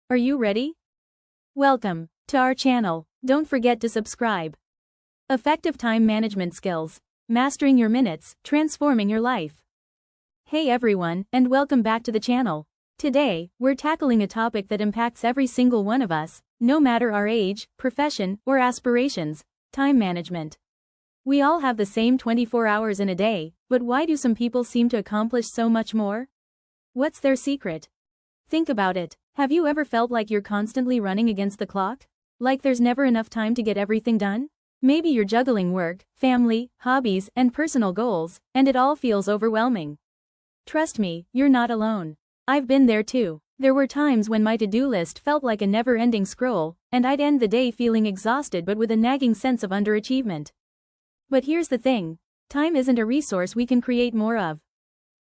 Are you ready? Welcome to our channel. Don't forget to subscribe. Effective time management skills. Mastering your minutes, transforming your life. Hey everyone, and welcome back to the channel. Today, we're tackling a topic that impacts every single one of us, no matter our age, profession, or aspirations: time management. We all have the same 24 hours in a day, but why do some people seem to accomplish so much more? What's their secret? Think about it. Have you ever felt like you're constantly running against the clock? Like there's never enough time to get everything done? Maybe you're juggling work, family, hobbies, and personal goals, and it all feels overwhelming. Trust me, you're not alone. I've been there too. There were times when my to-do list felt like a never-ending scroll, and I'd end the day feeling exhausted but with a nagging sense of underachievement. But here's the thing: time isn't a resource we can create more of.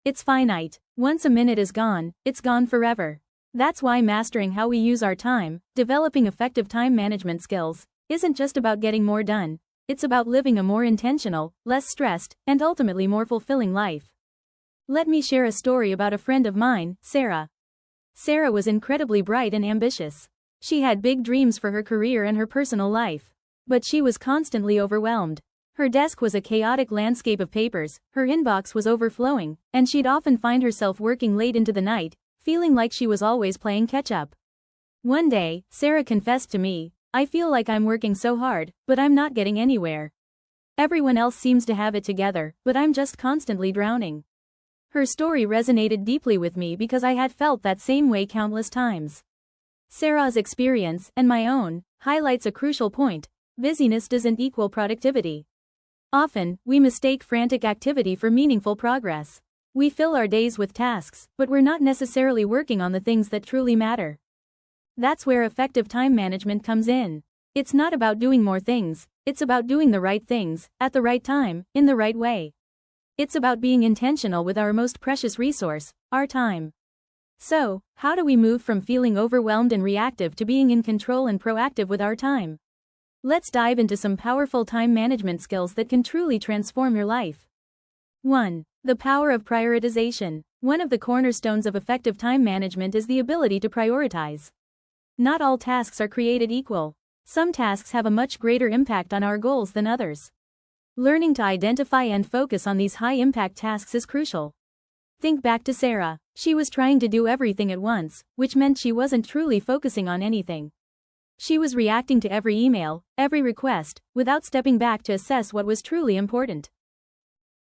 It's finite. Once a minute is gone, it's gone forever. That's why mastering how we use our time, developing effective time management skills, isn't just about getting more done. It's about living a more intentional, less stressed, and ultimately more fulfilling life. Let me share a story about a friend of mine, Sarah. Sarah was incredibly bright and ambitious. She had big dreams for her career and her personal life. But she was constantly overwhelmed. Her desk was a chaotic landscape of papers, her inbox was overflowing, and she'd often find herself working late into the night, feeling like she was always playing catch-up. One day, Sarah confessed to me, "I feel like I'm working so hard, but I'm not getting anywhere. Everyone else seems to have it together, but I'm just constantly drowning." Her story resonated deeply with me because I had felt that same way countless times. Sarah's experience, and my own, highlights a crucial point: busyness doesn't equal productivity. Often, we mistake frantic activity for meaningful progress. We fill our days with tasks, but we're not necessarily working on the things that truly matter. That's where effective time management comes in. It's not about doing more things, it's about doing the right things, at the right time, in the right way. It's about being intentional with our most precious resource, our time. So, how do we move from feeling overwhelmed and reactive to being in control and proactive with our time? Let's dive into some powerful time management skills that can truly transform your life. 1. The power of prioritization. One of the cornerstones of effective time management is the ability to prioritize. Not all tasks are created equal. Some tasks have a much greater impact on our goals than others. Learning to identify and focus on these high-impact tasks is crucial. Think back to Sarah. She was trying to do everything at once, which meant she wasn't truly focusing on anything. She was reacting to every email, every request, without stepping back to assess what was truly important.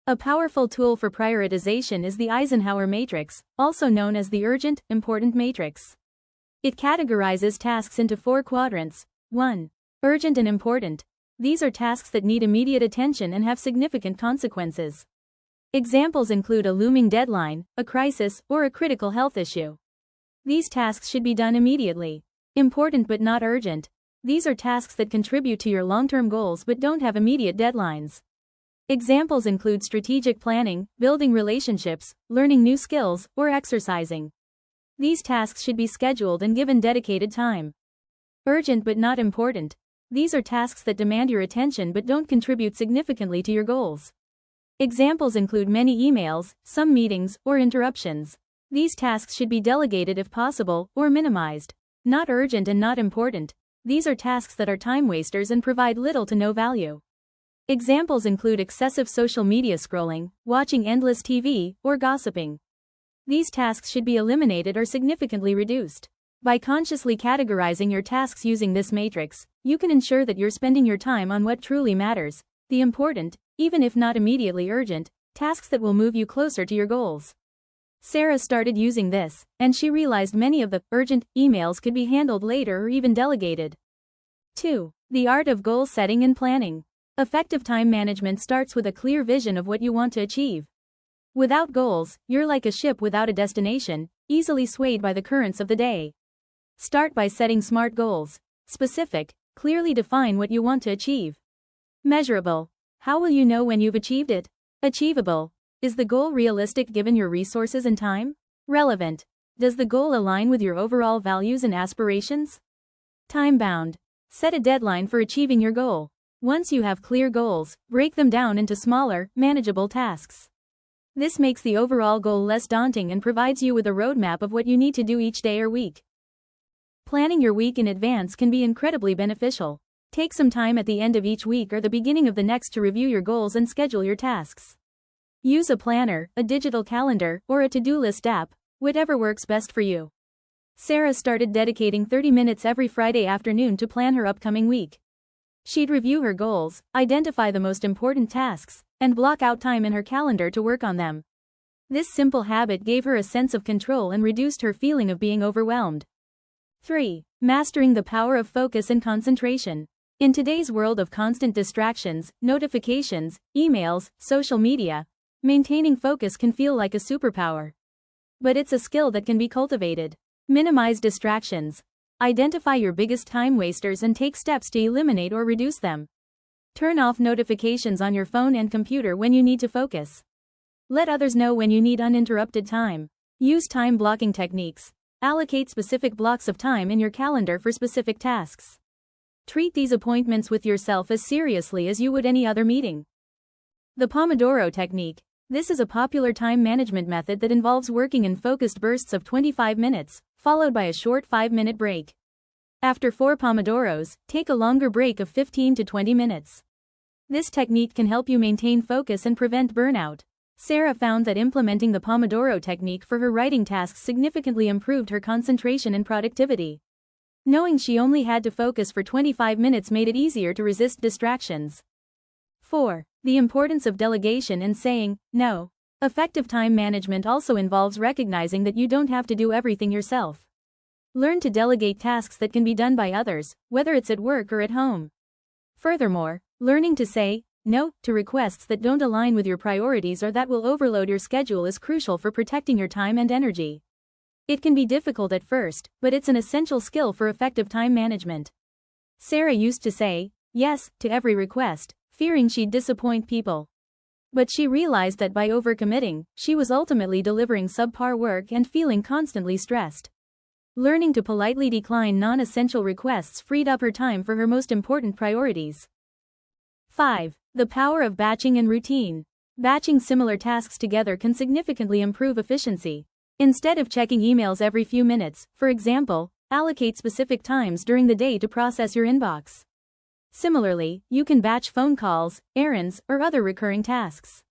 A powerful tool for prioritization is the Eisenhower matrix, also known as the urgent, important matrix. It categorizes tasks into 4 quadrants. 1. Urgent and important. These are tasks that need immediate attention and have significant consequences. Examples include a looming deadline, a crisis, or a critical health issue. These tasks should be done immediately. Important but not urgent. These are tasks that contribute to your long-term goals but don't have immediate deadlines. Examples include strategic planning, building relationships, learning new skills, or exercising. These tasks should be scheduled and given dedicated time. Urgent but not important. These are tasks that demand your attention but don't contribute significantly to your goals. Examples include many emails, some meetings, or interruptions. These tasks should be delegated if possible, or minimized. Not urgent and not important. These are tasks that are time wasters and provide little to no value. Examples include excessive social media scrolling, watching endless TV, or gossiping. These tasks should be eliminated or significantly reduced. By consciously categorizing your tasks using this matrix, you can ensure that you're spending your time on what truly matters, the important, even if not immediately urgent, tasks that will move you closer to your goals. Sarah started using this, and she realized many of the urgent emails could be handled later or even delegated. 2. The art of goal setting and planning. Effective time management starts with a clear vision of what you want to achieve. Without goals, you're like a ship without a destination, easily swayed by the currents of the day. Start by setting SMART goals. Specific, clearly define what you want to achieve. Measurable. How will you know when you've achieved it? Achievable. Is the goal realistic given your resources and time? Relevant. Does the goal align with your overall values and aspirations? Time-bound. Set a deadline for achieving your goal. Once you have clear goals, break them down into smaller, manageable tasks. This makes the overall goal less daunting and provides you with a roadmap of what you need to do each day or week. Planning your week in advance can be incredibly beneficial. Take some time at the end of each week or the beginning of the next to review your goals and schedule your tasks. Use a planner, a digital calendar, or a to-do list app, whatever works best for you. Sarah started dedicating 30 minutes every Friday afternoon to plan her upcoming week. She'd review her goals, identify the most important tasks, and block out time in her calendar to work on them. This simple habit gave her a sense of control and reduced her feeling of being overwhelmed. 3. Mastering the power of focus and concentration. In today's world of constant distractions, notifications, emails, social media, maintaining focus can feel like a superpower. But it's a skill that can be cultivated. Minimize distractions. Identify your biggest time wasters and take steps to eliminate or reduce them. Turn off notifications on your phone and computer when you need to focus. Let others know when you need uninterrupted time. Use time blocking techniques. Allocate specific blocks of time in your calendar for specific tasks. Treat these appointments with yourself as seriously as you would any other meeting. The Pomodoro technique. This is a popular time management method that involves working in focused bursts of 25 minutes, followed by a short 5-minute break. After 4 Pomodoros, take a longer break of 15 to 20 minutes. This technique can help you maintain focus and prevent burnout. Sarah found that implementing the Pomodoro technique for her writing tasks significantly improved her concentration and productivity. Knowing she only had to focus for 25 minutes made it easier to resist distractions. 4. The importance of delegation and saying no. Effective time management also involves recognizing that you don't have to do everything yourself. Learn to delegate tasks that can be done by others, whether it's at work or at home. Furthermore, learning to say no to requests that don't align with your priorities or that will overload your schedule is crucial for protecting your time and energy. It can be difficult at first, but it's an essential skill for effective time management. Sarah used to say yes to every request, fearing she'd disappoint people. But she realized that by overcommitting, she was ultimately delivering subpar work and feeling constantly stressed. Learning to politely decline non-essential requests freed up her time for her most important priorities. 5. The power of batching and routine. Batching similar tasks together can significantly improve efficiency. Instead of checking emails every few minutes, for example, allocate specific times during the day to process your inbox. Similarly, you can batch phone calls, errands, or other recurring tasks.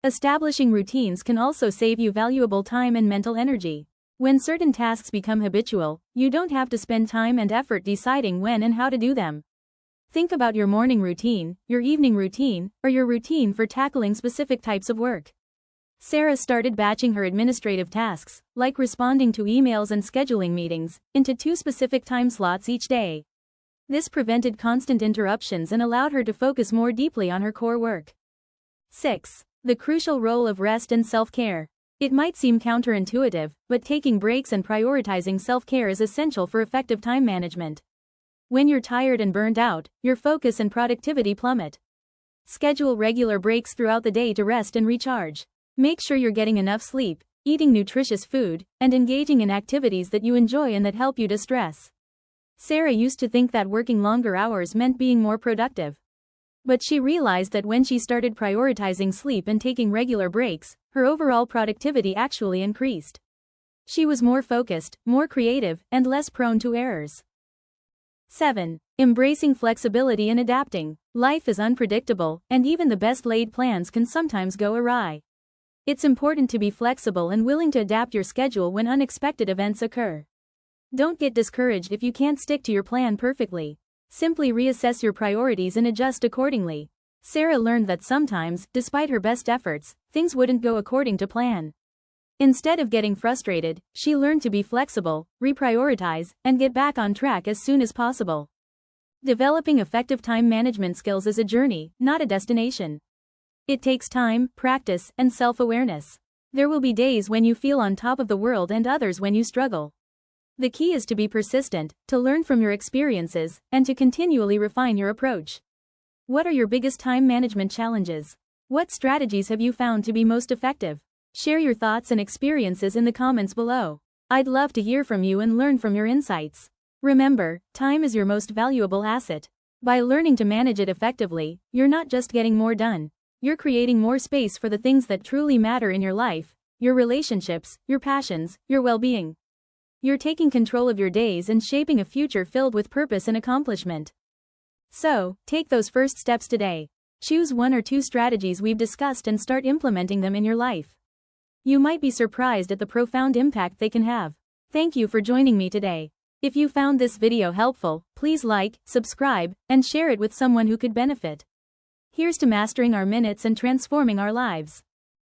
Establishing routines can also save you valuable time and mental energy. When certain tasks become habitual, you don't have to spend time and effort deciding when and how to do them. Think about your morning routine, your evening routine, or your routine for tackling specific types of work. Sarah started batching her administrative tasks, like responding to emails and scheduling meetings, into 2 specific time slots each day. This prevented constant interruptions and allowed her to focus more deeply on her core work. 6. The crucial role of rest and self-care. It might seem counterintuitive, but taking breaks and prioritizing self-care is essential for effective time management. When you're tired and burned out, your focus and productivity plummet. Schedule regular breaks throughout the day to rest and recharge. Make sure you're getting enough sleep, eating nutritious food, and engaging in activities that you enjoy and that help you de-stress. Sarah used to think that working longer hours meant being more productive. But she realized that when she started prioritizing sleep and taking regular breaks, her overall productivity actually increased. She was more focused, more creative, and less prone to errors. 7. Embracing flexibility and adapting. Life is unpredictable, and even the best laid plans can sometimes go awry. It's important to be flexible and willing to adapt your schedule when unexpected events occur. Don't get discouraged if you can't stick to your plan perfectly. Simply reassess your priorities and adjust accordingly. Sarah learned that sometimes, despite her best efforts, things wouldn't go according to plan. Instead of getting frustrated, she learned to be flexible, reprioritize, and get back on track as soon as possible. Developing effective time management skills is a journey, not a destination. It takes time, practice, and self-awareness. There will be days when you feel on top of the world and others when you struggle. The key is to be persistent, to learn from your experiences, and to continually refine your approach. What are your biggest time management challenges? What strategies have you found to be most effective? Share your thoughts and experiences in the comments below. I'd love to hear from you and learn from your insights. Remember, time is your most valuable asset. By learning to manage it effectively, you're not just getting more done. You're creating more space for the things that truly matter in your life, your relationships, your passions, your well-being. You're taking control of your days and shaping a future filled with purpose and accomplishment. So, take those first steps today. Choose one or two strategies we've discussed and start implementing them in your life. You might be surprised at the profound impact they can have. Thank you for joining me today. If you found this video helpful, please like, subscribe, and share it with someone who could benefit. Here's to mastering our minutes and transforming our lives.